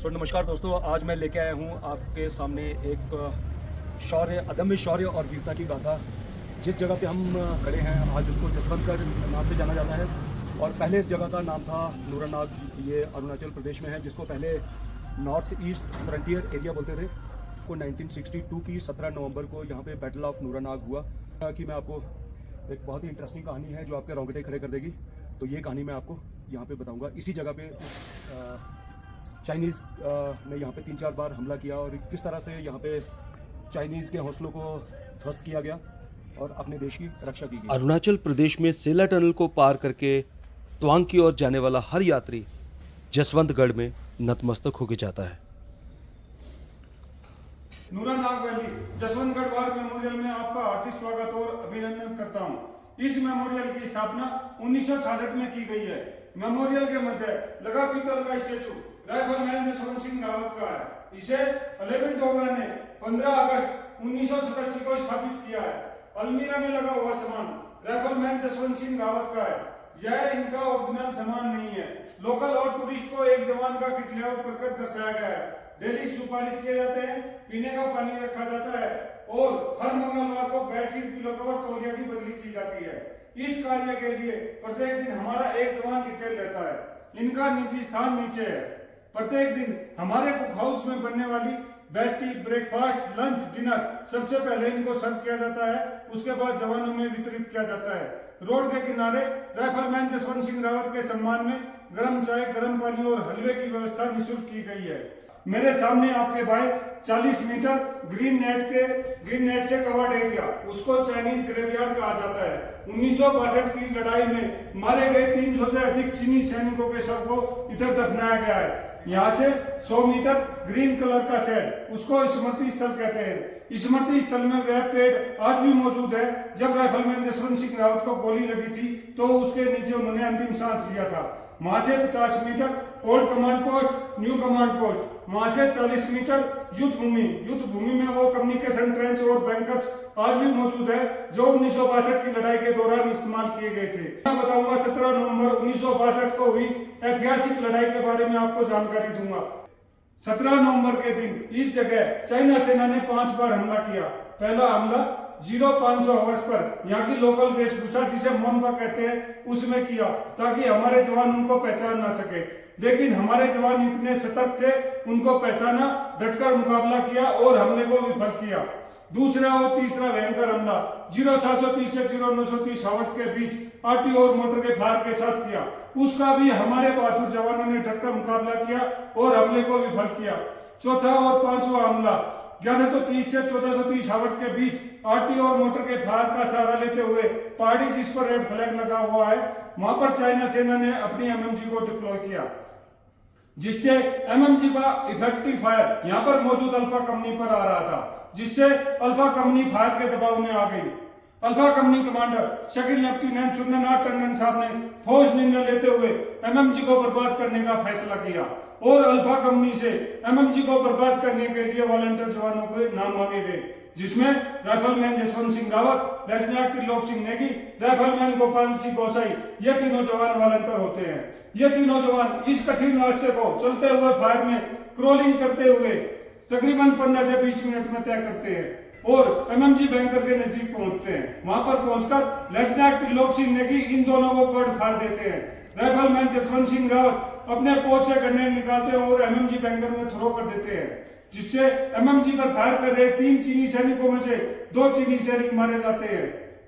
नमस्कार दोस्तों, आज मैं लेके आया हूँ आपके सामने एक शौर्य, अदम्य शौर्य और वीरता की गाथा। जिस जगह पे हम खड़े हैं आज उसको जसवंतगढ़ नाम से जाना जाता है और पहले इस जगह का नाम था नूरानाग। ये अरुणाचल प्रदेश में है, जिसको पहले नॉर्थ ईस्ट फ्रंटियर एरिया बोलते थे। को 1962 की 17 नवंबर को यहाँ पे बैटल ऑफ नूरानाग हुआ। कि मैं आपको एक बहुत ही इंटरेस्टिंग कहानी है जो आपके रोंगटे खड़े कर देगी। तो ये कहानी मैं आपको यहाँ पे बताऊँगा। इसी जगह पे चाइनीज़ ने यहाँ पे 3-4 बार हमला किया और किस तरह से यहाँ पे चाइनीज़ के हौसलों को ध्वस्त किया गया और अपने देश की रक्षा की गई। अरुणाचल प्रदेश में सेला टनल को पार करके तवांग की ओर जाने वाला हर यात्री जसवंतगढ़ में नतमस्तक होके जाता है। Nuranang valley Jaswantgarh war memorial में आपका हार्दिक स्वागत और अभिनंदन करता हूं। इस मेमोरियल की स्थापना 1966 में की गई है। मेमोरियल के मध्य लगा पीतल का स्टेचू राइफलमैन जसवंत सिंह रावत का है। इसे 11 डोगरा ने 15 अगस्त 1987 को स्थापित किया है। अलमीरा में लगा हुआ सामान राइफलमैन जसवंत सिंह रावत का है। यह इनका ओरिजिनल सामान नहीं है। लोकल और टूरिस्ट को एक जवान का किट लेआउट कर दर्शाया गया है। डेली शू पॉलिश किए जाते हैं, पीने का पानी रखा जाता है और हर मंगलवार को बेडशीट, पिलो कवर, तौलिया की बदली की जाती है। इस कार्य के लिए प्रत्येक दिन हमारा एक जवान डिटेल रहता है। इनका निजी स्थान नीचे है। प्रत्येक दिन हमारे कुक हाउस में बनने वाली bed tea, breakfast, lunch, dinner सबसे पहले इनको सर्व किया जाता है। उसके बाद जवानों में वितरित किया जाता है। रोड के किनारे राइफलमैन जसवंत सिंह रावत के सम्मान में गर्म चाय, गर्म पानी और हलवे की व्यवस्था निःशुल्क की गई है। मेरे सामने आपके भाई 40 मीटर ग्रीन नेट से कवर्ड एरिया, उसको चाइनीज ग्रेवयार्ड कहा जाता है। 1962 की लड़ाई में मारे गए 300 से अधिक चीनी सैनिकों के शव को इधर दफनाया गया है। यहाँ से 100 मीटर ग्रीन कलर का शेड, उसको स्मृति स्थल कहते हैं। स्मृति स्थल में वह पेड़ आज भी मौजूद है। जब राइफलमैन जसवंत सिंह रावत को गोली लगी थी तो उसके नीचे उन्होंने अंतिम सांस लिया था। वहां से 50 metre old command post, new command post, वहां से 40 मीटर युद्ध भूमि में वो कम्युनिकेशन ट्रेंच और बैंकर्स आज भी मौजूद है जो 1962 की लड़ाई के दौरान इस्तेमाल किए गए थे। मैं बताऊंगा 17 नवंबर 1962 को हुई ऐतिहासिक लड़ाई के बारे में आपको जानकारी दूंगा। 17 नवंबर के दिन इस जगह चाइना सेना ने 5 बार हमला किया। पहला हमला 0500 आवर्स पर यहाँ की लोकल वेशभूषा जिसे मोनपा कहते हैं उसमें किया, ताकि हमारे जवान उनको पहचान ना सके। लेकिन हमारे जवान इतने सतर्क थे, उनको पहचाना, डटकर मुकाबला किया और हमले को विफल किया। दूसरा और तीसरा भयंकर हमला 0730 से 0930 आवर्स के बीच आरटी और मोटर के फायर के साथ किया। उसका भी हमारे बहादुर जवानों ने डटकर मुकाबला किया और हमले को विफल किया। चौथा और पांचवा हमला 1130 से 1430 आवर्स के बीच आरटी और मोटर के फायर का सहारा लेते हुए पहाड़ी जिस पर रेड फ्लैग लगा हुआ है वहां पर चाइना सेना ने अपनी एमएमजी को डिप्लॉय किया, जिससे एमएमजी का इफेक्टिव फायर यहां पर मौजूद अल्फा कंपनी पर आ रहा था, जिससे अल्फा कंपनी फायर के दबाव में आ गई। Alpha company commander second lieutenant Sundarnath Tandon साहब ने ठोस निर्णय लेते हुए एमएमजी को बर्बाद करने का फैसला किया और अल्फा कंपनी से एमएमजी को बर्बाद करने के लिए वॉलंटियर जवानों के नाम मांगे गए, जिसमें rifleman Jaswant Singh Rawat, lieutenant Trilok Singh Negi, rifleman Gopal Singh Gosai, ये तीनों जवान वॉलंटियर होते हैं। ये तीनों जवान इस कठिन रास्ते को चलते हुए फायर में क्रोलिंग करते हुए तकरीबन 15 से 20 मिनट में तय करते हैं और एमएमजी बैंकर के नजदीक पहुंचते हैं। वहां पर पहुंचकर लेफ्टिनेंट त्रिलोक सिंह नेगी इन दोनों को कट फाड़ देते हैं। राइफलमैन जसवंत सिंह रावत अपने पोच से ग्रेनेड निकालते हैं और एमएमजी बैंकर में थ्रो कर देते हैं, जिससे एमएमजी पर फायर कर रहे 3 चीनी सैनिकों में से 2 चीनी सैनिक मारे जाते हैं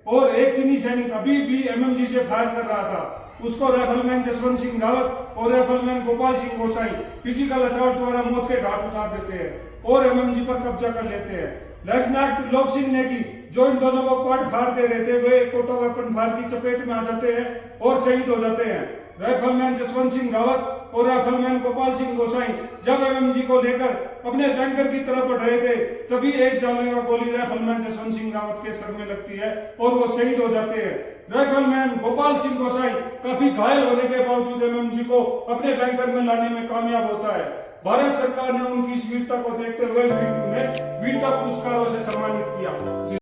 और एक चीनी सैनिक अभी भी एमएमजी से फायर कर रहा था। उसको राइफलमैन जसवंत सिंह रावत और राइफलमैन गोपाल सिंह गोसाई फिजिकल असॉल्ट द्वारा मौत के घाट उतार देते हैं और एमएमजी पर कब्जा कर लेते हैं। लेफ्टिनेंट त्रिलोक सिंह नेगी जो इन दोनों को क्वाड फायर दे रहे थे, वे एक ऑटो वेपन फायर की चपेट में आ जाते हैं और शहीद हो जाते हैं। राइफलमैन जसवंत सिंह रावत और राइफलमैन गोपाल सिंह गोसाई जब एमएमजी को लेकर अपने बैंकर की तरफ बढ़ रहे थे, तभी एक जानलेवा गोली राइफलमैन जसवंत सिंह रावत के सर में लगती है और वो शहीद हो जाते हैं। राइफलमैन गोपाल सिंह गोसाई काफी घायल होने के बावजूद एमएमजी को अपने बैंकर में लाने में कामयाब होता है। भारत सरकार ने उनकी इस वीरता को देखते हुए उन्हें वीरता पुरस्कारों से सम्मानित किया।